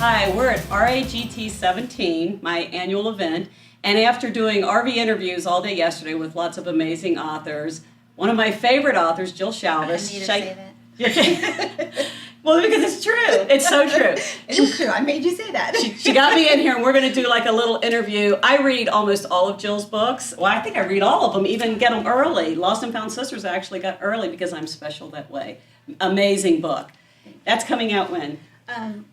Hi, we're at RAGT 17, my annual event, and after doing RV interviews all day yesterday with lots of amazing authors, one of my favorite authors, Jill Shalvis. I need to say that. Well, because it's true. It's so true. It is true. I made you say that. She got me in here, and we're going to do like a little interview. I read almost all of Jill's books. Well, I think I read all of them, even get them early. Lost and Found Sisters I actually got early because I'm special that way. Amazing book. That's coming out when?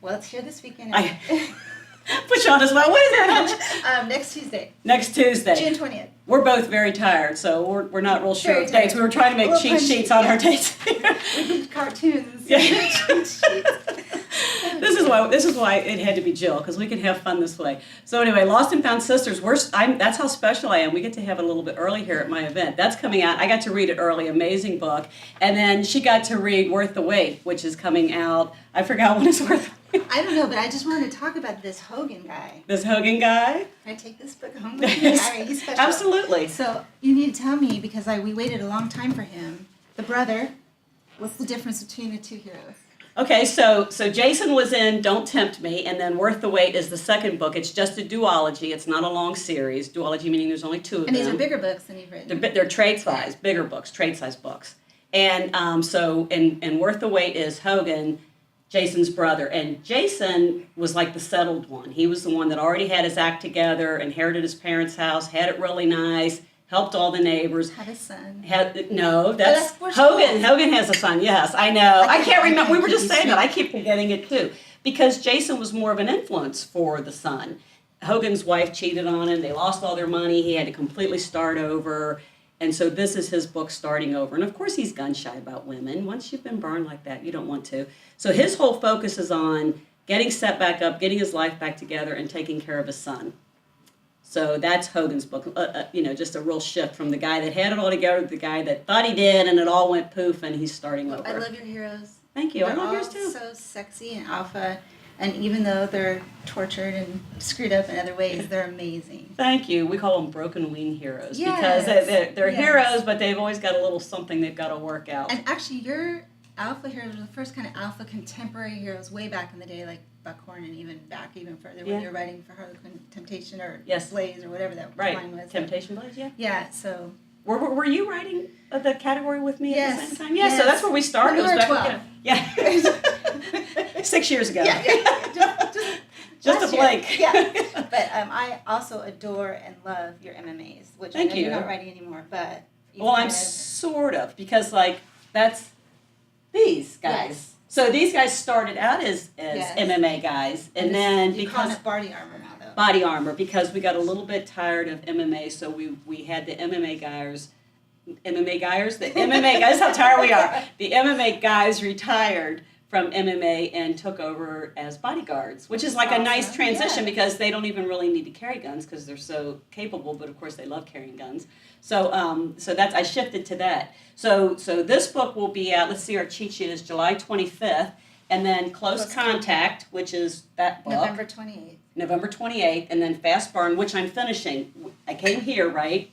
Well, it's here this weekend. Put you on the spot. What is that? Next Tuesday. Next Tuesday. June 20th. We're both very tired, so we're not real sure Very of dates. tired. We were trying to make cheat sheets on our dates. We did cartoons. Yeah. Cheat sheets. This is why it had to be Jill, because we can have fun this way. So anyway, Lost and Found Sisters. That's how special I am. We get to have it a little bit early here at my event. That's coming out. I got to read it early. Amazing book. And then she got to read Worth the Wait, which is coming out. I forgot when it's worth. I don't know, but I just wanted to talk about this Hogan guy. This Hogan guy. Can I take this book home with me? All right, he's special. Absolutely. So you need to tell me, because we waited a long time for him. The brother. What's the difference between the two heroes? Okay, so Jason was in Don't Tempt Me, and then Worth the Wait is the second book. It's just a duology. It's not a long series. Duology meaning there's only two of them. And these are bigger books than you've written. They're trade size, bigger books, trade size books. And so Worth the Wait is Hogan, Jason's brother. And Jason was like the settled one. He was the one that already had his act together, inherited his parents' house, had it really nice, helped all the neighbors. Had a son. That's Hogan. Hogan has a son, yes, I know. I can't remember. We were just saying that. I keep forgetting it too. Because Jason was more of an influence for the son. Hogan's wife cheated on him. They lost all their money. He had to completely start over. And so this is his book starting over. And of course he's gun shy about women. Once you've been burned like that, you don't want to. So his whole focus is on getting set back up, getting his life back together, and taking care of his son. So that's Hogan's book, just a real shift from the guy that had it all together to the guy that thought he did, and it all went poof, and he's starting over. I love your heroes. Thank you. They're I love yours too. So sexy and alpha, and even though they're tortured and screwed up in other ways, they're amazing. Thank you. We call them broken wing heroes Yes. because they're Yes. heroes, but they've always got a little something they've got to work out. And actually, your alpha heroes were the first kind of alpha contemporary heroes way back in the day, like Buckhorn, and even further when you were writing for Harlequin Temptation or Yes. Blaze or whatever that Right. line was. Temptation Blaze, yeah. Yeah, so. Were you writing the category with me at Yes. the same time? Yeah, Yes. so that's where we started. When we were It was back- 12. Yeah. 6 years ago. Yeah. Just a last year. blank. Yeah. But I also adore and love your MMAs, which Thank I know you. you're not writing anymore, but. Well, I'm sort of, because that's these guys. Yes. So these guys started out as Yes. MMA guys, and then you call because it body armor now, though. body armor, because we got a little bit tired of MMA, so we had the MMA guys. The MMA guys, how tired we are. The MMA guys retired from MMA and took over as bodyguards, which is like a nice transition because they don't even really need to carry guns because they're so capable, but of course they love carrying guns. So I shifted to that. So this book will be out, let's see, our cheat sheet is July 25th, and then Close Contact, which is that book. November 28th, and then Fast Burn, which I'm finishing. I came here, right?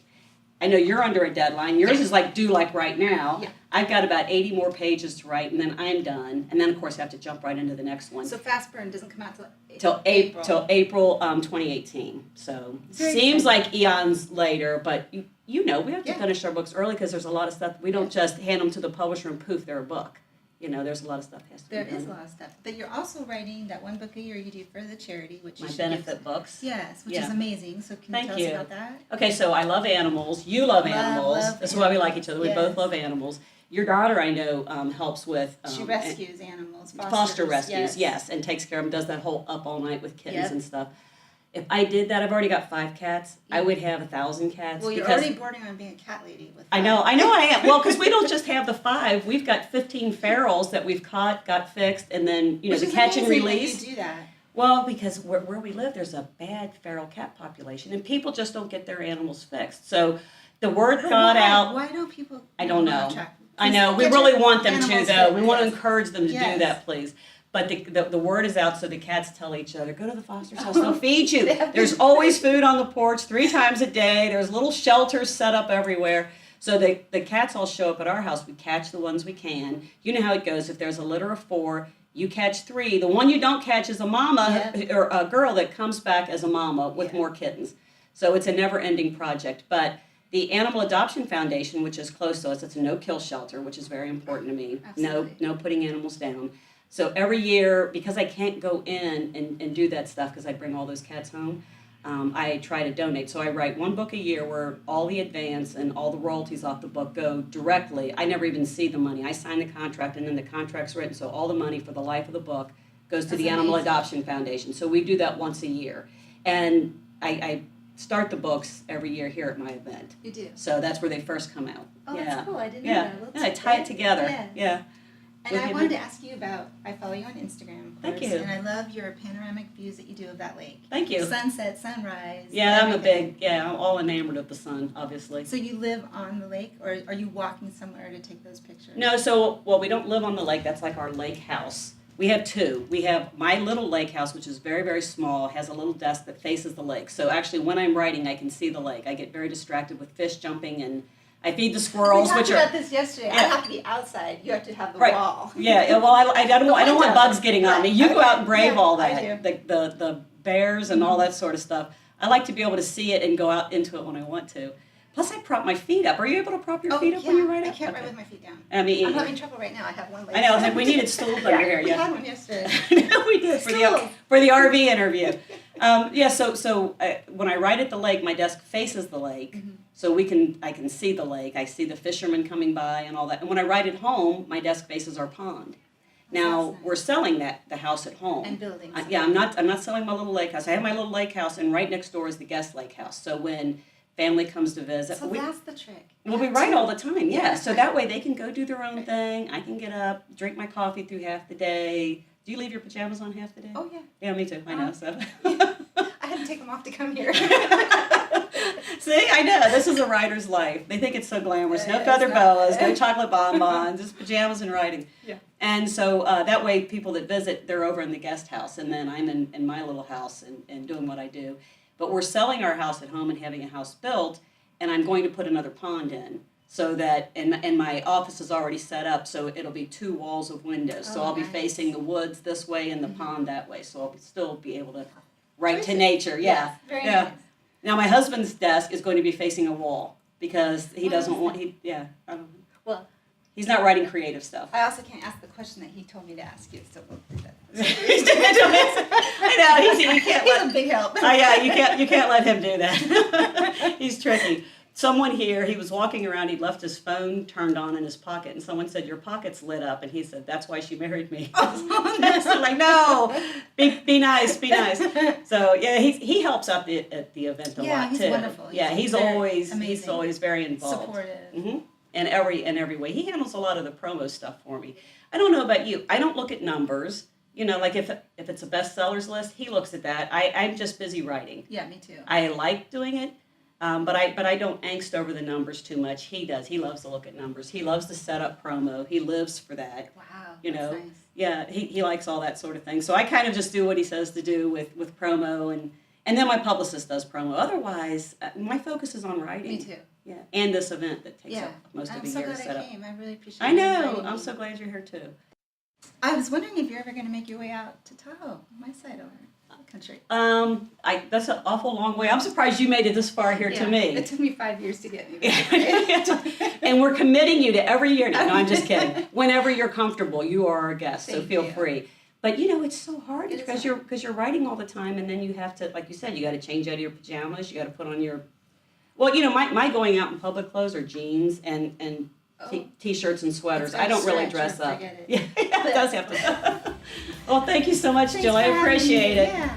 I know you're under a deadline. Yours is due right now. Yeah. I've got about 80 more pages to write, and then I'm done. And then, of course, I have to jump right into the next one. So Fast Burn doesn't come out till April 2018. So seems like eons later, but we have to finish our books early because there's a lot of stuff. We don't just hand them to the publisher and poof, they're a book. There's a lot of stuff that has to be done. There is a lot of stuff. But you're also writing that one book a year you do for the charity, which My benefit books. Yes, which is amazing. So can you tell us about that? Okay, so I love animals. You love animals. This is why we like each other. We both love animals. Your daughter, I know, helps with... she rescues animals. Foster rescues, yes, and takes care of them, does that whole up all night with kittens and stuff. If I did that, I've already got 5 cats. I would have 1,000 cats. Well, you're already bordering on being a cat lady with 5. I know I am. Well, because we don't just have the 5. We've got 15 ferals that we've caught, got fixed, and then, the catch and release. That you do that. Well, because where we live, there's a bad feral cat population, and people just don't get their animals fixed. So the word got out. Why don't people? I don't know. I know. We really want them to, though. We want to encourage them to do that, please. But the word is out, so the cats tell each other, go to the foster's house, they'll feed you. There's always food on the porch 3 times a day. There's little shelters set up everywhere. So the cats all show up at our house. We catch the ones we can. You know how it goes. If there's a litter of 4, You catch 3. The one you don't catch is a mama or a girl that comes back as a mama with more kittens. So it's a never-ending project. But the Animal Adoption Foundation, which is close to us, it's a no-kill shelter, which is very important to me. Absolutely. No putting animals down. So every year, because I can't go in and do that stuff because I bring all those cats home, I try to donate. So I write 1 book a year where all the advance and all the royalties off the book go directly. I never even see the money. I sign the contract, and then the contract's written, so all the money for the life of the book goes to the Animal Adoption Foundation. So we do that once a year. And I start the books every year here at my event. You do? So that's where they first come out. Oh, that's cool. I didn't know that. Yeah, I tie it together. Yeah. And I wanted to ask you about, I follow you on Instagram, of course. Thank you. And I love your panoramic views that you do of that lake. Thank you. Sunset, sunrise. Yeah, everything. I'm all enamored of the sun, obviously. So you live on the lake, or are you walking somewhere to take those pictures? No, we don't live on the lake. That's like our lake house. We have 2. We have my little lake house, which is very, very small, has a little desk that faces the lake. So actually, when I'm writing, I can see the lake. I get very distracted with fish jumping, and I feed the squirrels, we talked about this yesterday. I have to be outside. You have to have the wall. Yeah, well, I don't want bugs getting on me. You go out and brave all that. I do. The bears and all that sort of stuff. I like to be able to see it and go out into it when I want to. Plus, I prop my feet up. Are you able to prop your feet up when you're writing? I can't write with my feet down. I mean, I'm having trouble right now. I have one leg. I know. Like we needed stools under here. We had one yesterday. We did for the RV interview. So when I write at the lake, my desk faces the lake, so I can see the lake. I see the fishermen coming by and all that. And when I write at home, my desk faces our pond. Now nice. We're selling the house at home. And building. I'm not selling my little lake house. I have my little lake house, and right next door is the guest lake house. So when family comes to visit, so that's the trick. Well, we write all the time, Yeah. So that way they can go do their own thing. I can get up, drink my coffee through half the day. Do you leave your pajamas on half the day? Oh, yeah. Yeah, me too. I know, so. I had to take them off to come here. See, I know. This is a writer's life. They think it's so glamorous. No It's feather not. boas, no chocolate bonbons, just pajamas and writing. Yeah. And so that way people that visit, they're over in the guest house, and then I'm in my little house and doing what I do. But we're selling our house at home and having a house built, and I'm going to put another pond in. So that, and my office is already set up, so it'll be 2 walls of windows. So I'll be nice. facing the woods this way and the pond that way. So I'll still be able to write to nature. Yeah. Yes, very yeah. nice. Now my husband's desk is going to be facing a wall because he doesn't want, Well, he's not writing creative stuff. I also can't ask the question that he told me to ask you, so we'll do that. I know, you can't He's let, a big help. yeah, you can't let him do that. He's tricky. Someone here, he was walking around, he'd left his phone turned on in his pocket, and someone said, "Your pocket's lit up," and he said, "That's why she married me." I'm like, no, be nice, be nice. So yeah, he helps out at the event a lot he's too. wonderful. Yeah, he's amazing. always very involved. Supportive. Mm-hmm. In every way. He handles a lot of the promo stuff for me. I don't know about you. I don't look at numbers. You know, like if it's a bestsellers list, he looks at that. I'm just busy writing. Yeah, me too. I like doing it. But I don't angst over the numbers too much. He does. He loves to look at numbers. He loves to set up promo. He lives for that. Wow. You know. That's nice. Yeah, he likes all that sort of thing. So I kind of just do what he says to do with promo, and then my publicist does promo. Otherwise, my focus is on writing. Me too. Yeah, and this event that takes up most of I'm the so year to glad set I up. came. I really appreciate I you know. inviting I'm me. so glad you're here too. I was wondering if you're ever going to make your way out to Tahoe, my side over the country. That's an awful long way. I'm surprised you made it this far here to me. It took me 5 years to get me. And we're committing you to every year now. No, I'm just kidding. Whenever you're comfortable, you are our guest, so Thank feel you. free. But you know, it's so hard It is because you're writing all the time, and then you have to, like you said, you got to change out of your pajamas. You got to put on your, well, you know, my going out in public clothes are jeans and t-shirts and sweaters. It's like I don't really stretch dress or up. forget it. Yeah, it does have to. Well, thank you so much, Thanks Jill. I for having appreciate me. it. Yeah.